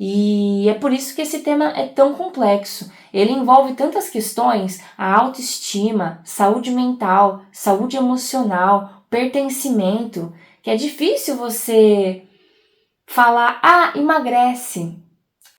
E é por isso que esse tema é tão complexo. Ele envolve tantas questões: a autoestima, saúde mental, saúde emocional, pertencimento, que é difícil você falar, emagrece.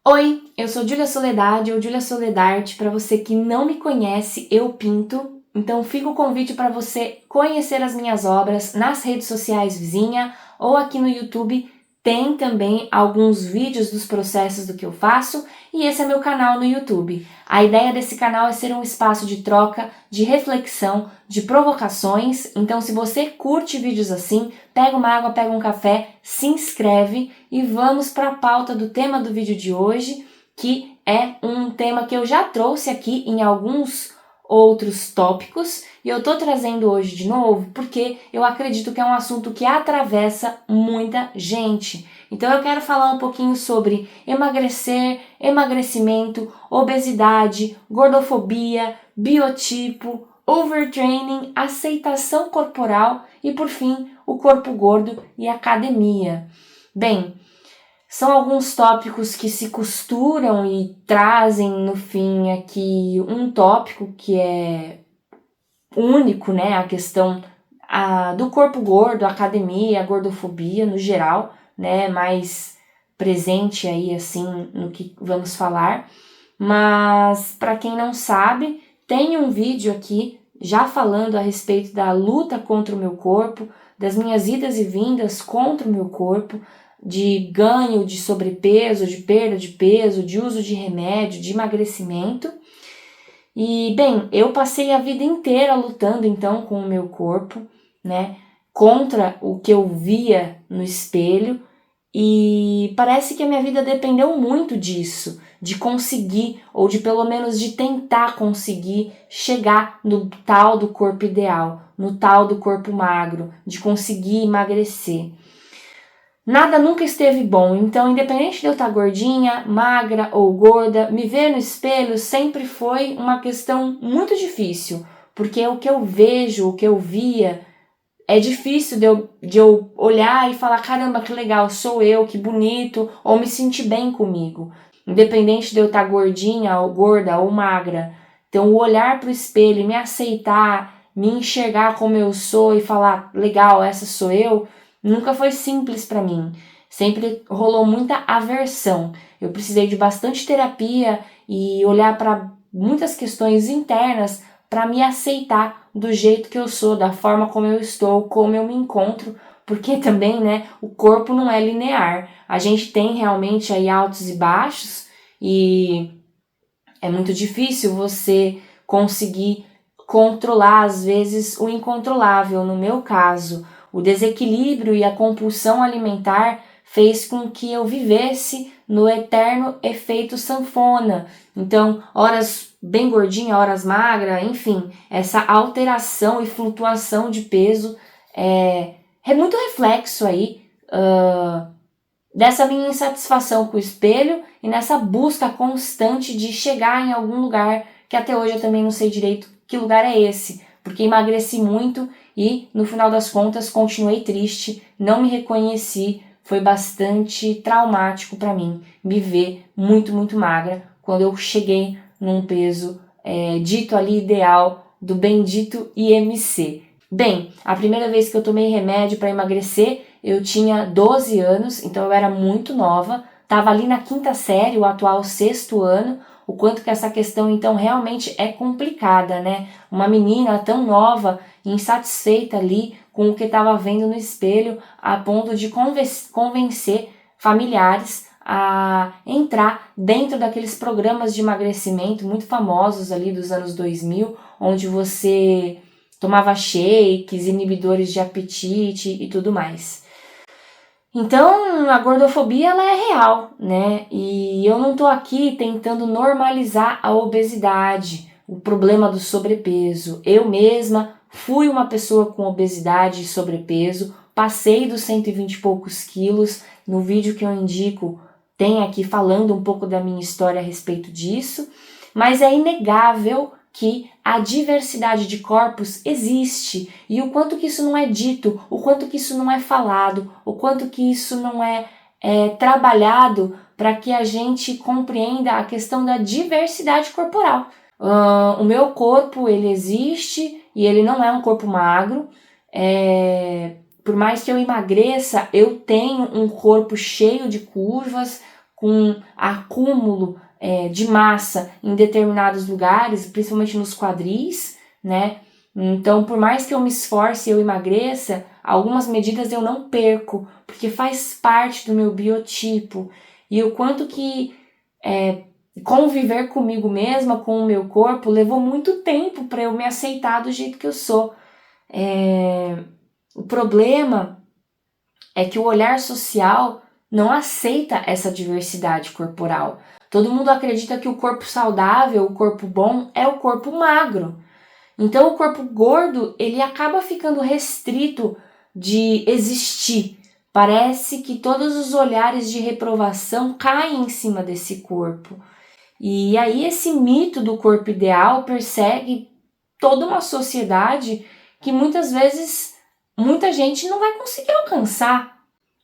Oi, eu sou Júlia Soledade ou Júlia Soledarte. Para você que não me conhece, eu pinto. Então fica o convite para você conhecer as minhas obras nas redes sociais vizinha ou aqui no YouTube. Tem também alguns vídeos dos processos do que eu faço e esse é meu canal no YouTube. A ideia desse canal é ser um espaço de troca, de reflexão, de provocações. Então se você curte vídeos assim, pega uma água, pega um café, se inscreve e vamos para a pauta do tema do vídeo de hoje, que é um tema que eu já trouxe aqui em alguns outros tópicos e eu tô trazendo hoje de novo porque eu acredito que é um assunto que atravessa muita gente. Então eu quero falar um pouquinho sobre emagrecer, emagrecimento, obesidade, gordofobia, biotipo, overtraining, aceitação corporal e por fim o corpo gordo e academia. Bem, são alguns tópicos que se costuram e trazem no fim aqui um tópico que é único, né? A questão do corpo gordo, a academia, a gordofobia no geral, né? Mais presente aí assim no que vamos falar. Mas para quem não sabe, tem um vídeo aqui já falando a respeito da luta contra o meu corpo, das minhas idas e vindas contra o meu corpo, de ganho de sobrepeso, de perda de peso, de uso de remédio, de emagrecimento. E, bem, eu passei a vida inteira lutando então com o meu corpo, né, contra o que eu via no espelho, e parece que a minha vida dependeu muito disso, de conseguir, ou de pelo menos de tentar conseguir chegar no tal do corpo ideal, no tal do corpo magro, de conseguir emagrecer. Nada nunca esteve bom, então independente de eu estar gordinha, magra ou gorda, me ver no espelho sempre foi uma questão muito difícil, porque o que eu vejo, o que eu via, é difícil de eu olhar e falar, caramba, que legal, sou eu, que bonito, ou me sentir bem comigo. Independente de eu estar gordinha ou gorda ou magra. Então o olhar para o espelho, me aceitar, me enxergar como eu sou e falar, legal, essa sou eu, nunca foi simples para mim. Sempre rolou muita aversão. Eu precisei de bastante terapia e olhar para muitas questões internas para me aceitar do jeito que eu sou, da forma como eu estou, como eu me encontro, porque também, né, o corpo não é linear. A gente tem realmente aí altos e baixos e é muito difícil você conseguir controlar, às vezes, o incontrolável. No meu caso, o desequilíbrio e a compulsão alimentar fez com que eu vivesse no eterno efeito sanfona. Então, horas bem gordinha, horas magra, enfim, essa alteração e flutuação de peso é muito reflexo aí dessa minha insatisfação com o espelho e nessa busca constante de chegar em algum lugar que até hoje eu também não sei direito que lugar é esse, porque emagreci muito e no final das contas continuei triste, não me reconheci, foi bastante traumático para mim me ver muito, muito magra quando eu cheguei num peso dito ali ideal do bendito IMC. Bem, a primeira vez que eu tomei remédio para emagrecer, eu tinha 12 anos, então eu era muito nova, estava ali na quinta série, o atual sexto ano, o quanto que essa questão então realmente é complicada, né? Uma menina tão nova, insatisfeita ali com o que estava vendo no espelho, a ponto de convencer familiares a entrar dentro daqueles programas de emagrecimento muito famosos ali dos anos 2000, onde você tomava shakes, inibidores de apetite e tudo mais. Então, a gordofobia ela é real, né? E eu não tô aqui tentando normalizar a obesidade, o problema do sobrepeso. Eu mesma fui uma pessoa com obesidade e sobrepeso, passei dos 120 e poucos quilos. No vídeo que eu indico, tem aqui falando um pouco da minha história a respeito disso, mas é inegável que a diversidade de corpos existe e o quanto que isso não é dito, o quanto que isso não é falado, o quanto que isso não é trabalhado para que a gente compreenda a questão da diversidade corporal. O meu corpo, ele existe e ele não é um corpo magro. Por mais que eu emagreça, eu tenho um corpo cheio de curvas, com acúmulo de massa em determinados lugares, principalmente nos quadris, né? Então, por mais que eu me esforce e eu emagreça, algumas medidas eu não perco, porque faz parte do meu biotipo. E o quanto que conviver comigo mesma, com o meu corpo, levou muito tempo para eu me aceitar do jeito que eu sou. O problema é que o olhar social não aceita essa diversidade corporal. Todo mundo acredita que o corpo saudável, o corpo bom, é o corpo magro. Então o corpo gordo, ele acaba ficando restrito de existir. Parece que todos os olhares de reprovação caem em cima desse corpo. E aí esse mito do corpo ideal persegue toda uma sociedade que muitas vezes muita gente não vai conseguir alcançar.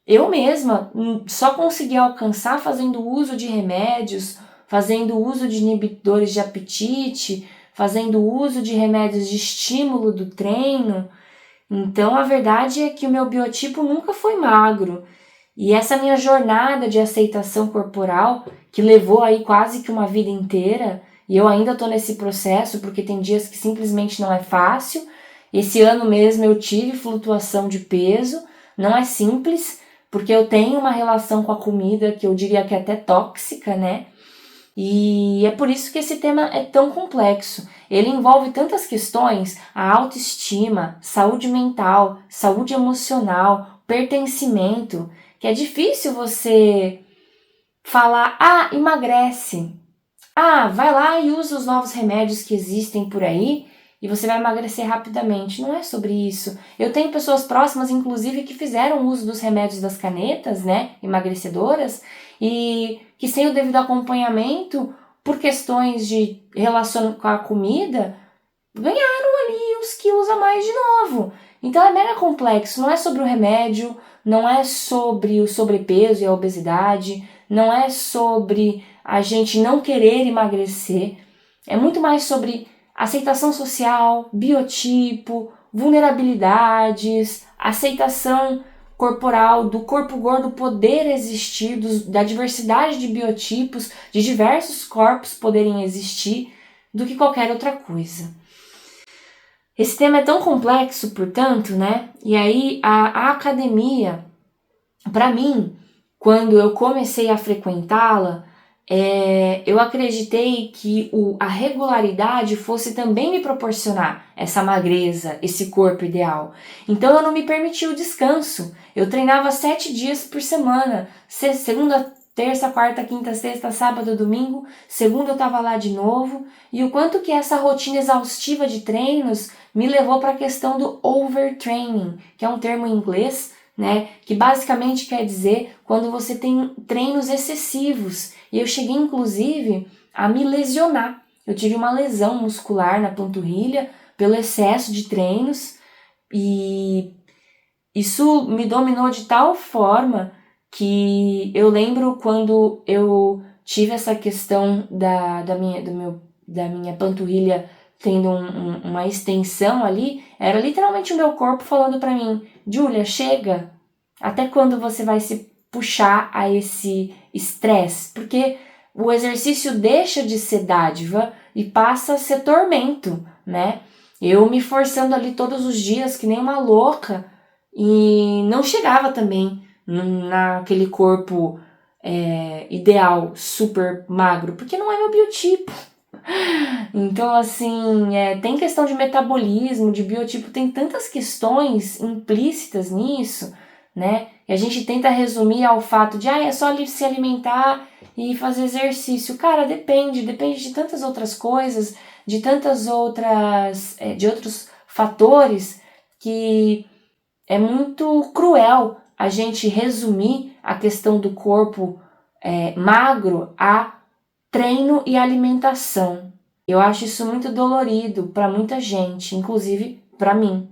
Eu mesma só consegui alcançar fazendo uso de remédios, fazendo uso de inibidores de apetite, fazendo uso de remédios de estímulo do treino. Então a verdade é que o meu biotipo nunca foi magro. E essa minha jornada de aceitação corporal, que levou aí quase que uma vida inteira, e eu ainda tô nesse processo porque tem dias que simplesmente não é fácil. Esse ano mesmo eu tive flutuação de peso, não é simples, porque eu tenho uma relação com a comida que eu diria que é até tóxica, né? E é por isso que esse tema é tão complexo. Ele envolve tantas questões, a autoestima, saúde mental, saúde emocional, pertencimento, que é difícil você falar, emagrece. Vai lá e usa os novos remédios que existem por aí e você vai emagrecer rapidamente. Não é sobre isso. Eu tenho pessoas próximas, inclusive, que fizeram uso dos remédios das canetas, né, emagrecedoras, e que sem o devido acompanhamento, por questões de relação com a comida, ganharam ali uns quilos a mais de novo. Então é mega complexo, não é sobre o remédio, não é sobre o sobrepeso e a obesidade, não é sobre a gente não querer emagrecer, é muito mais sobre aceitação social, biotipo, vulnerabilidades, aceitação corporal, do corpo gordo poder existir, da diversidade de biotipos, de diversos corpos poderem existir, do que qualquer outra coisa. Esse tema é tão complexo, portanto, né? E aí a academia, para mim, quando eu comecei a frequentá-la, eu acreditei que a regularidade fosse também me proporcionar essa magreza, esse corpo ideal. Então eu não me permiti o descanso. Eu treinava 7 dias por semana, segunda, terça, quarta, quinta, sexta, sábado, domingo. Segunda eu estava lá de novo. E o quanto que essa rotina exaustiva de treinos me levou para a questão do overtraining, que é um termo em inglês, né, que basicamente quer dizer quando você tem treinos excessivos. E eu cheguei, inclusive, a me lesionar. Eu tive uma lesão muscular na panturrilha pelo excesso de treinos e isso me dominou de tal forma que eu lembro quando eu tive essa questão da minha panturrilha tendo uma extensão ali, era literalmente o meu corpo falando pra mim, Júlia, chega, até quando você vai se puxar a esse estresse? Porque o exercício deixa de ser dádiva e passa a ser tormento, né? Eu me forçando ali todos os dias que nem uma louca e não chegava também naquele corpo ideal, super magro, porque não é meu biotipo. Então, assim, tem questão de metabolismo, de biotipo, tem tantas questões implícitas nisso, né? E a gente tenta resumir ao fato de, é só se alimentar e fazer exercício. Cara, depende de tantas outras coisas, de tantas outras, de outros fatores que é muito cruel a gente resumir a questão do corpo magro a treino e alimentação. Eu acho isso muito dolorido para muita gente, inclusive para mim.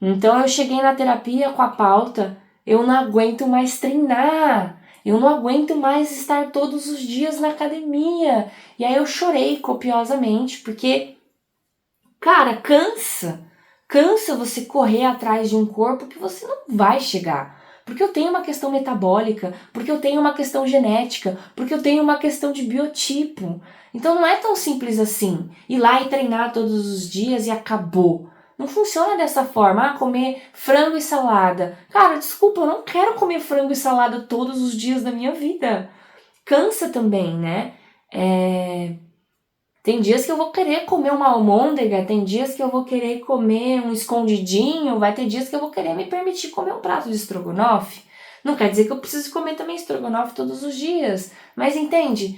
Então eu cheguei na terapia com a pauta, eu não aguento mais treinar, Eu não aguento mais estar todos os dias na academia. E aí eu chorei copiosamente, porque, cara, cansa. Cansa você correr atrás de um corpo que você não vai chegar. Porque eu tenho uma questão metabólica, porque eu tenho uma questão genética, porque eu tenho uma questão de biotipo. Então não é tão simples assim. Ir lá e treinar todos os dias e acabou. Não funciona dessa forma. Ah, comer frango e salada. Cara, desculpa, eu não quero comer frango e salada todos os dias da minha vida. Cansa também, né? Tem dias que eu vou querer comer uma almôndega, tem dias que eu vou querer comer um escondidinho, vai ter dias que eu vou querer me permitir comer um prato de estrogonofe. Não quer dizer que eu preciso comer também estrogonofe todos os dias, mas entende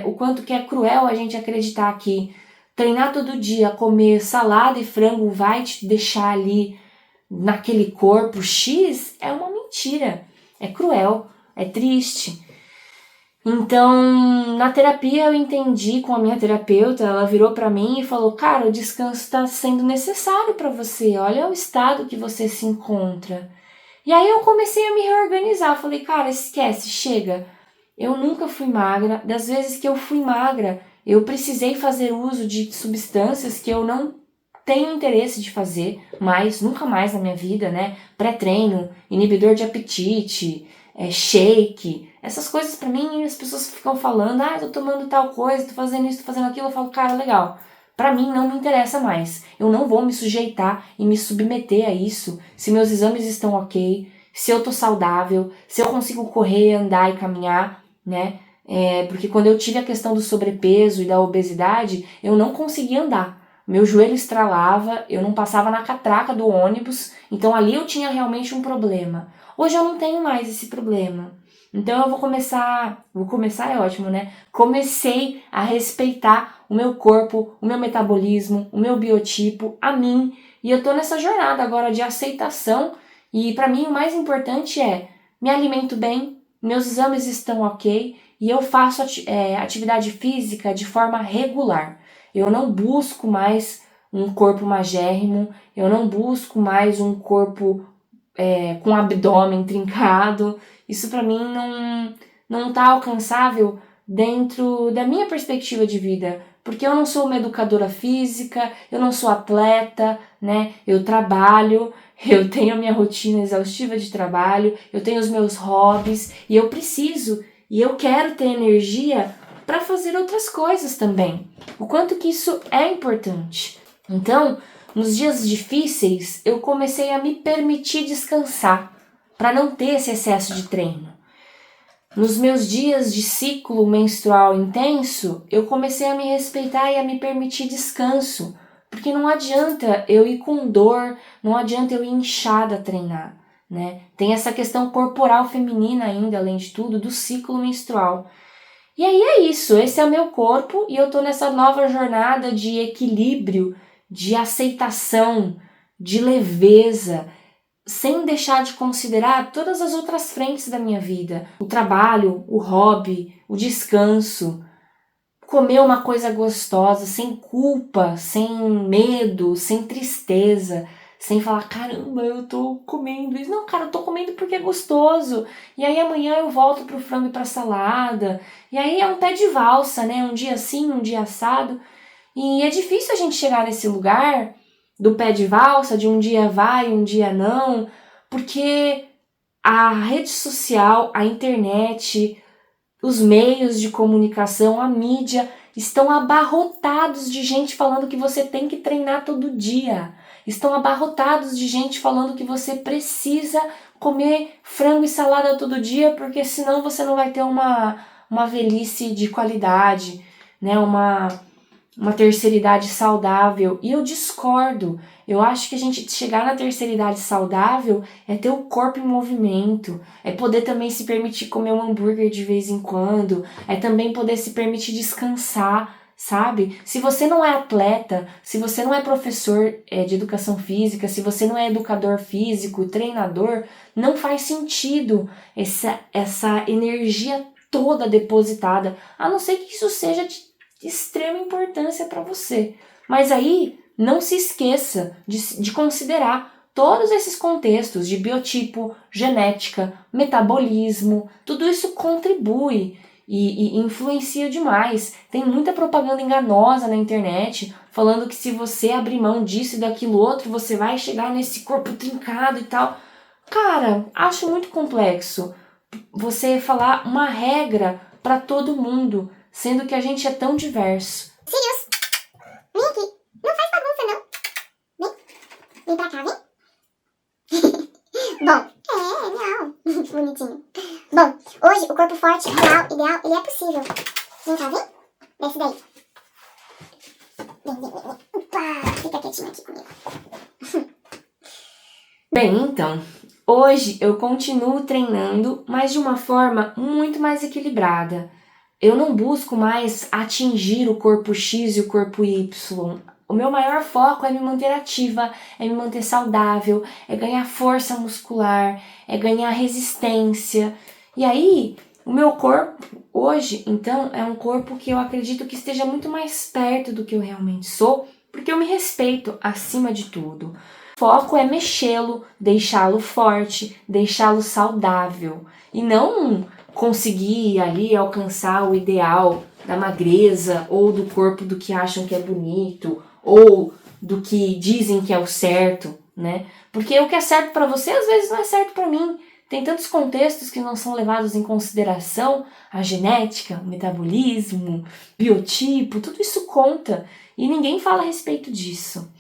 o quanto que é cruel a gente acreditar que treinar todo dia, comer salada e frango vai te deixar ali naquele corpo X é uma mentira, é cruel, é triste. Então, na terapia eu entendi com a minha terapeuta, ela virou pra mim e falou: "Cara, o descanso está sendo necessário para você. Olha o estado que você se encontra". E aí eu comecei a me reorganizar, falei: "Cara, esquece, chega. Eu nunca fui magra. Das vezes que eu fui magra, eu precisei fazer uso de substâncias que eu não tenho interesse de fazer mais, nunca mais na minha vida, né? Pré-treino, inibidor de apetite, shake, essas coisas pra mim, as pessoas ficam falando, tô tomando tal coisa, tô fazendo isso, tô fazendo aquilo, eu falo, cara, legal. Pra mim não me interessa mais. Eu não vou me sujeitar e me submeter a isso se meus exames estão ok, se eu tô saudável, se eu consigo correr, andar e caminhar, né? Porque quando eu tive a questão do sobrepeso e da obesidade, eu não conseguia andar. Meu joelho estralava, eu não passava na catraca do ônibus, então ali eu tinha realmente um problema. Hoje eu não tenho mais esse problema. Então eu vou começar é ótimo, né? Comecei a respeitar o meu corpo, o meu metabolismo, o meu biotipo, a mim, e eu tô nessa jornada agora de aceitação, e pra mim o mais importante é me alimento bem, meus exames estão ok, e eu faço atividade física de forma regular. Eu não busco mais um corpo magérrimo, eu não busco mais um corpo com abdômen trincado. Isso para mim não tá alcançável dentro da minha perspectiva de vida, porque eu não sou uma educadora física, eu não sou atleta, né? Eu trabalho, eu tenho a minha rotina exaustiva de trabalho, eu tenho os meus hobbies e eu preciso e eu quero ter energia para fazer outras coisas também. O quanto que isso é importante. Então, nos dias difíceis, eu comecei a me permitir descansar, para não ter esse excesso de treino. Nos meus dias de ciclo menstrual intenso, eu comecei a me respeitar e a me permitir descanso, porque não adianta eu ir com dor, não adianta eu ir inchada a treinar, né? Tem essa questão corporal feminina ainda, além de tudo, do ciclo menstrual. E aí é isso, esse é o meu corpo e eu tô nessa nova jornada de equilíbrio, de aceitação, de leveza, sem deixar de considerar todas as outras frentes da minha vida. O trabalho, o hobby, o descanso, comer uma coisa gostosa, sem culpa, sem medo, sem tristeza, sem falar, caramba, eu tô comendo isso. Não, cara, eu tô comendo porque é gostoso. E aí amanhã eu volto pro frango e pra salada. E aí é um pé de valsa, né? Um dia sim, um dia assado. E é difícil a gente chegar nesse lugar do pé de valsa, de um dia vai, um dia não, porque a rede social, a internet, os meios de comunicação, a mídia estão abarrotados de gente falando que você tem que treinar todo dia. Estão abarrotados de gente falando que você precisa comer frango e salada todo dia, porque senão você não vai ter uma velhice de qualidade, né? Uma terceira idade saudável. E eu discordo. Eu acho que a gente chegar na terceira idade saudável é ter o corpo em movimento, é poder também se permitir comer um hambúrguer de vez em quando, é também poder se permitir descansar, sabe? Se você não é atleta, se você não é professor de educação física, se você não é educador físico, treinador, não faz sentido essa energia toda depositada, a não ser que isso seja de extrema importância para você. Mas aí, não se esqueça de considerar todos esses contextos de biotipo, genética, metabolismo, tudo isso contribui e influencia demais. Tem muita propaganda enganosa na internet falando que se você abrir mão disso e daquilo outro, você vai chegar nesse corpo trincado e tal. Cara, acho muito complexo você falar uma regra para todo mundo, sendo que a gente é tão diverso. Sirius, vem aqui. Não faz bagunça, não. Vem pra cá, vem. Bom, não. Bonitinho. Bom, hoje o corpo forte, real, ideal, ele é possível. Vem cá, vem. Desce daí. Vem. Opa, fica quietinho aqui comigo. Bem, então, hoje eu continuo treinando, mas de uma forma muito mais equilibrada. Eu não busco mais atingir o corpo X e o corpo Y. O meu maior foco é me manter ativa, é me manter saudável, é ganhar força muscular, é ganhar resistência. E aí, o meu corpo hoje, então, é um corpo que eu acredito que esteja muito mais perto do que eu realmente sou, porque eu me respeito acima de tudo. O foco é mexê-lo, deixá-lo forte, deixá-lo saudável e não conseguir ali alcançar o ideal da magreza ou do corpo do que acham que é bonito ou do que dizem que é o certo, né? Porque o que é certo para você às vezes não é certo para mim. Tem tantos contextos que não são levados em consideração, a genética, o metabolismo, biotipo, tudo isso conta e ninguém fala a respeito disso.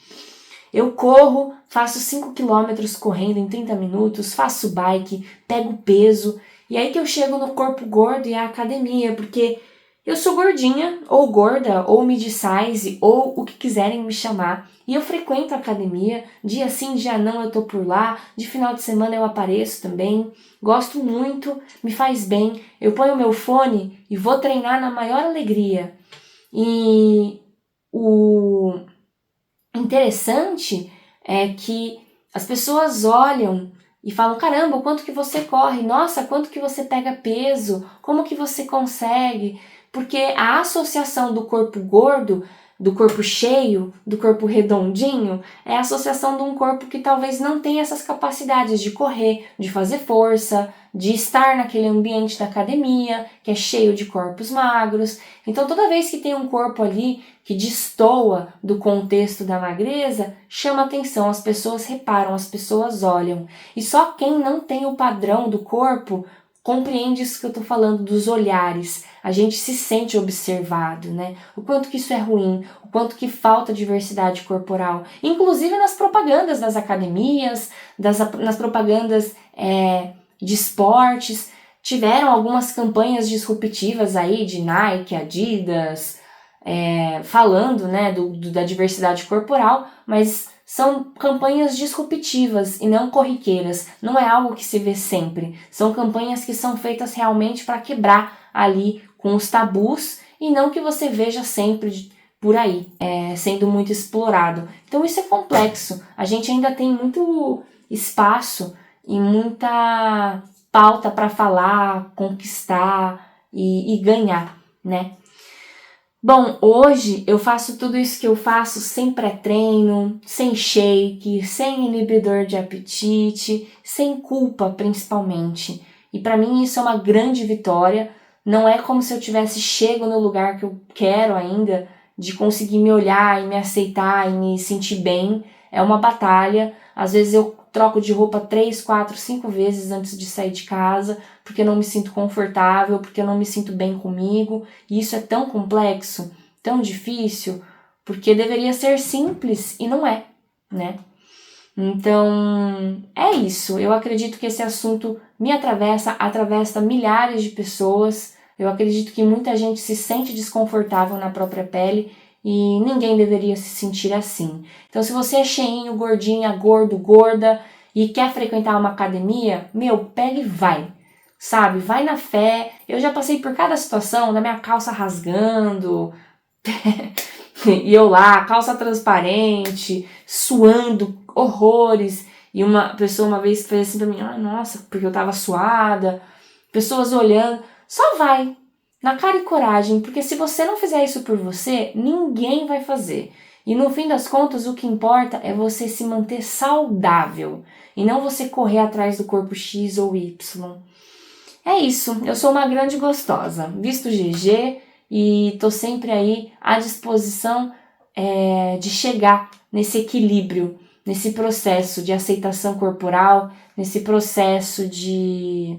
Eu corro, faço 5 km correndo em 30 minutos, faço bike, pego peso, e aí que eu chego no corpo gordo e a academia, porque eu sou gordinha, ou gorda, ou mid-size, ou o que quiserem me chamar, e eu frequento a academia, dia sim, dia não eu tô por lá, de final de semana eu apareço também, gosto muito, me faz bem, eu ponho o meu fone e vou treinar na maior alegria. E o interessante é que as pessoas olham e falam, caramba, quanto que você corre, nossa, quanto que você pega peso, como que você consegue? Porque a associação do corpo gordo, do corpo cheio, do corpo redondinho, é a associação de um corpo que talvez não tenha essas capacidades de correr, de fazer força, de estar naquele ambiente da academia, que é cheio de corpos magros. Então toda vez que tem um corpo ali que destoa do contexto da magreza, chama atenção, as pessoas reparam, as pessoas olham. E só quem não tem o padrão do corpo compreende isso que eu tô falando dos olhares. A gente se sente observado, né? O quanto que isso é ruim, o quanto que falta diversidade corporal. Inclusive nas propagandas das academias, nas propagandas de esportes. Tiveram algumas campanhas disruptivas aí de Nike, Adidas, falando, né, da diversidade corporal, mas são campanhas disruptivas e não corriqueiras, não é algo que se vê sempre, são campanhas que são feitas realmente para quebrar ali com os tabus e não que você veja sempre por aí, sendo muito explorado. Então isso é complexo, a gente ainda tem muito espaço e muita pauta para falar, conquistar e ganhar, né? Bom, hoje eu faço tudo isso que eu faço sem pré-treino, sem shake, sem inibidor de apetite, sem culpa principalmente. E para mim isso é uma grande vitória. Não é como se eu tivesse chego no lugar que eu quero ainda, de conseguir me olhar e me aceitar e me sentir bem. É uma batalha. Às vezes eu troco de roupa 3, 4, 5 vezes antes de sair de casa, porque eu não me sinto confortável, porque eu não me sinto bem comigo. E isso é tão complexo, tão difícil, porque deveria ser simples e não é, né? Então, é isso. Eu acredito que esse assunto me atravessa milhares de pessoas. Eu acredito que muita gente se sente desconfortável na própria pele e ninguém deveria se sentir assim. Então, se você é cheinho, gordinha, gordo, gorda e quer frequentar uma academia, pega e vai, sabe? Vai na fé. Eu já passei por cada situação da minha calça rasgando e eu lá, calça transparente, suando horrores. E uma pessoa uma vez fez assim pra mim, nossa, porque eu tava suada. Pessoas olhando. Só vai, na cara e coragem, porque se você não fizer isso por você, ninguém vai fazer. E no fim das contas, o que importa é você se manter saudável e não você correr atrás do corpo X ou Y. É isso, eu sou uma grande gostosa, visto GG e tô sempre aí à disposição de chegar nesse equilíbrio, nesse processo de aceitação corporal, nesse processo de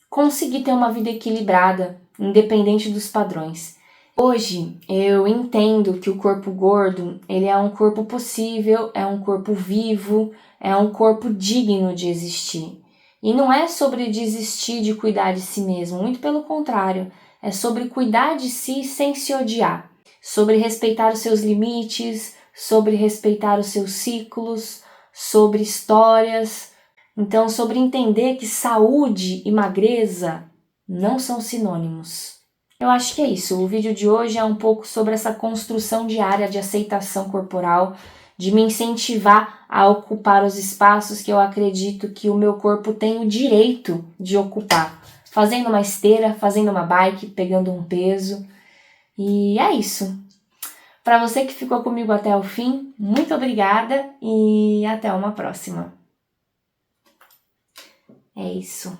conseguir ter uma vida equilibrada, independente dos padrões. Hoje eu entendo que o corpo gordo, ele é um corpo possível, é um corpo vivo, é um corpo digno de existir. E não é sobre desistir de cuidar de si mesmo, muito pelo contrário, é sobre cuidar de si sem se odiar, sobre respeitar os seus limites, sobre respeitar os seus ciclos, sobre histórias. Então, sobre entender que saúde e magreza não são sinônimos. Eu acho que é isso. O vídeo de hoje é um pouco sobre essa construção diária de aceitação corporal, de me incentivar a ocupar os espaços que eu acredito que o meu corpo tem o direito de ocupar. Fazendo uma esteira, fazendo uma bike, pegando um peso. E é isso. Para você que ficou comigo até o fim, muito obrigada e até uma próxima. É isso.